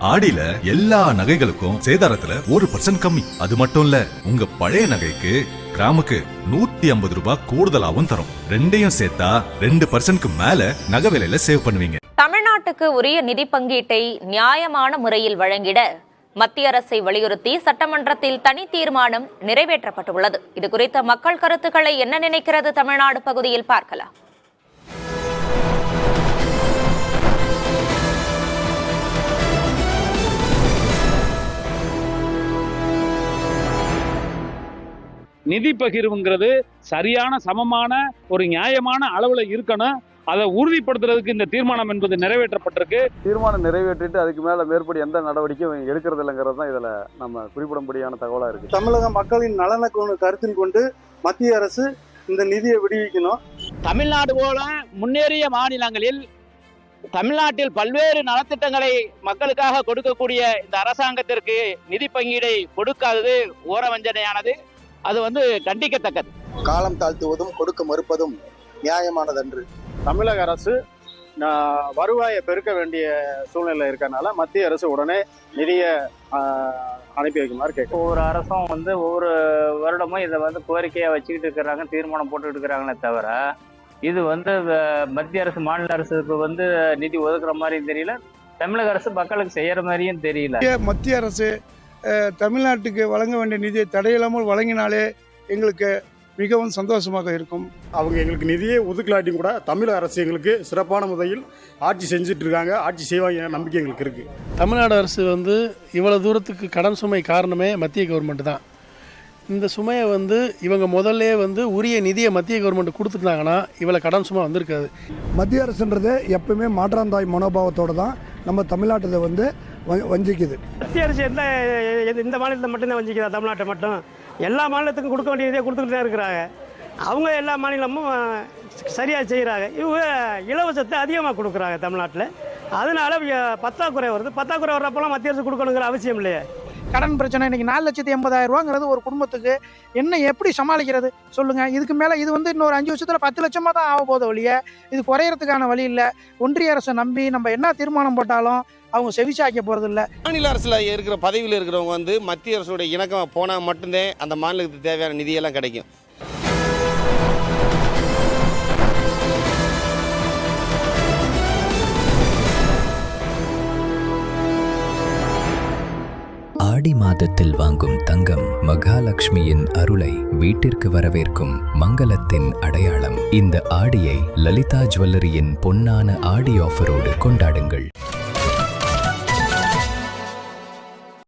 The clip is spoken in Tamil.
ஆடியில எல்லா நகைகளுக்கும் சேதாரத்துல 1% கம்மி. அது மட்டும் இல்ல, உங்க பழைய நகைக்கு கிராமுக்கு 150 ரூபாய் கூடுதலாவும் தரும். ரெண்டையும் சேர்த்தா 2% மேல நகை விலையில சேவ் பண்ணுவீங்க. தமிழ்நாட்டுக்கு உரிய நிதி பங்கீட்டை நியாயமான முறையில் வழங்கிட மத்திய அரசை வலியுறுத்தி சட்டமன்றத்தில் தனி தீர்மானம் நிறைவேற்றப்பட்டுள்ளது. இது குறித்த மக்கள் கருத்துக்களை என்ன நினைக்கிறது தமிழ்நாடு பகுதியில் பார்க்கலாம். நிதி பகிர்வுங்கிறது சரியான சமமான ஒரு நியாயமான அளவுல இருக்கணும். அதை உறுதிப்படுத்துறதுக்கு இந்த தீர்மானம் என்பது நிறைவேற்றப்பட்டிருக்கு. தீர்மானம் நிறைவேற்றிட்டு அதுக்கு மேல மேற்படி எந்த நடவடிக்கையும் எடுக்கிறது இல்லைங்கிறது தான் இதுல நம்ம குறிப்பிடும்படியான தகவலா இருக்கு. தமிழக மக்களின் நலனை கருத்தில் கொண்டு மத்திய அரசு இந்த நிதியை விடுவிக்கணும். தமிழ்நாடு போல முன்னேறிய மாநிலங்களில் தமிழ்நாட்டில் பல்வேறு நலத்திட்டங்களை மக்களுக்காக கொடுக்கக்கூடிய இந்த அரசாங்கத்திற்கு நிதி பங்கீடை கொடுக்காதது ஓரவஞ்சனையானது. அது கண்டிக்கத்தக்கது. காலம் தாழ்த்துவதும் கொடுக்க மறுப்பதும் நியாயமானதன்று. தமிழக அரசு வருவாயை பெருக்க வேண்டிய சூழ்நிலை இருக்கறனால மத்திய அரசு உடனே நிதியை அனுப்பி வைக்குமாறு கேட்கும். ஒவ்வொரு அரசும் ஒவ்வொரு வருடமும் இதை கோரிக்கையா வச்சுக்கிட்டு இருக்கிறாங்க, தீர்மானம் போட்டுக்கிட்டு இருக்கிறாங்களே தவிர இது மத்திய அரசு மாநில அரசுக்கு நிதி ஒதுக்குற மாதிரியும் தெரியல, தமிழக அரசு மக்களுக்கு செய்யற மாதிரியும் தெரியல. மத்திய அரசு தமிழ்நாட்டுக்கு வழங்க வேண்டிய நிதியை தடையில்லாமல் வழங்கினாலே எங்களுக்கு மிகவும் சந்தோஷமாக இருக்கும். அவங்க எங்களுக்கு நிதியை ஒதுக்கலாட்டி கூட தமிழக அரசு எங்களுக்கு சிறப்பான முறையில் ஆட்சி செஞ்சுட்டு இருக்காங்க, ஆட்சி செய்வாங்க நம்பிக்கை எங்களுக்கு இருக்கு. தமிழ்நாடு அரசு இவ்வளவு தூரத்துக்கு கடன் சுமை காரணமே மத்திய கவர்மெண்ட் தான். இந்த சுமையை இவங்க முதல்ல உரிய நிதியை மத்திய கவர்மெண்ட் கொடுத்துட்டாங்கன்னா இவ்வளவு கடன் சுமை வந்திருக்காது. மத்திய அரசுன்றது எப்பவுமே மாற்றாந்தாய் மனோபாவத்தோடு தான் நம்ம தமிழ்நாட்டில் வஞ்சிக்குது. மத்திய அரசு இந்த மாநிலத்தை மட்டும்தான் வஞ்சிக்குதா? தமிழ்நாட்டை மட்டும் எல்லா மாநிலத்துக்கும் கொடுக்க வேண்டிய இதை கொடுத்துட்டு தான் இருக்கிறாங்க. அவங்க எல்லா மாநிலமும் சரியாக செய்கிறாங்க. இவங்க இலவசத்தை அதிகமாக கொடுக்குறாங்க தமிழ்நாட்டில். அதனால பத்தாக்குறை வருது. பத்தாக்குறை வர்றப்பெல்லாம் மத்திய அரசு கொடுக்கணுங்கிற அவசியம் இல்லையே. கடன் பிரச்சனை இன்னைக்கு 4,80,000 ரூபாங்கிறது ஒரு குடும்பத்துக்கு என்ன எப்படி சமாளிக்கிறது சொல்லுங்க. இதுக்கு மேல இது இன்னொரு 5 வருஷத்துல 10 லட்சமா தான் ஆக போகுது ஒழிய இது குறையறதுக்கான வழி இல்லை. ஒன்றிய அரசை நம்பி நம்ம என்ன தீர்மானம் போட்டாலும் அவங்க செவிச்சாக்க போறது இல்லை. மாநில அரசுல இருக்கிற பதவியில் இருக்கிறவங்க மத்திய அரசோட இணக்கமா போனா மட்டும்தான் அந்த மாநிலத்துக்கு தேவையான நிதியெல்லாம் கிடைக்கும். ஆடி மாதத்தில் வாங்கும் தங்கம் மகாலட்சுமியின் அருளை வீட்டிற்கு வரவேற்கும் மங்களத்தின் அடையாளம். இந்த ஆடியை லலிதா ஜுவல்லரியின் பொன்னான ஆடி ஆஃபரோடு கொண்டாடுங்கள்.